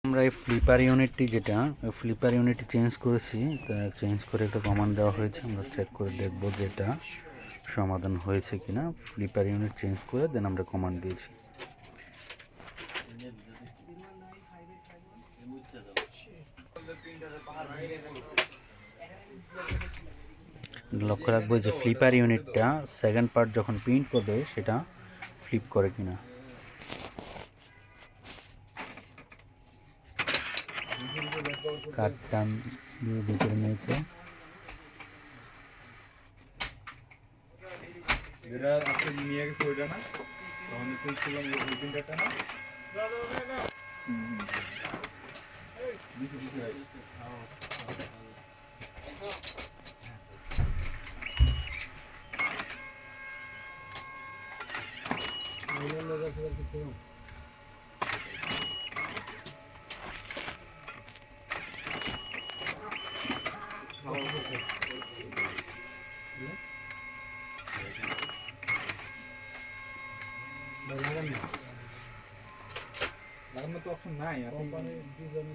আমরা এই ফ্লিপার ইউনিটটি যেটা ওই ফ্লিপার ইউনিটটি চেঞ্জ করেছি, তা চেঞ্জ করে একটা কমান্ড দেওয়া হয়েছে। আমরা চেক করে দেখব যে এটা সমাধান হয়েছে কিনা। ফ্লিপার ইউনিট চেঞ্জ করে দেন আমরা কমান্ড দিয়েছি। লক্ষ্য রাখবো যে ফ্লিপার ইউনিটটা সেকেন্ড পার্ট যখন প্রিন্ট করবে সেটা ফ্লিপ করে কিনা। কাট টান দিয়ে ভিতরে নিয়েছে। যেটা আপনি নিয়ে গেছে ওইটা না, তখন তুলছিলাম ওই তিনটা না। লাগানো তো অপশন নাই কোম্পানির ডিজাইন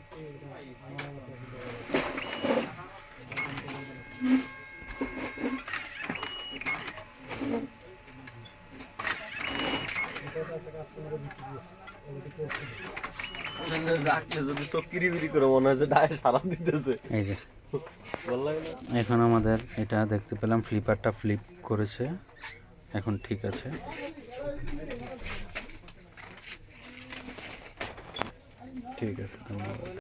যদি চোখ কিরিবিরি করে মনে হয় যে ডায়ে সারা দিতেছে। এই যে ভালো লাগে না? এখন আমাদের এটা দেখতে পেলাম ফ্লিপারটা ফ্লিপ করেছে, এখন ঠিক আছে। ঠিক আছে, ধন্যবাদ।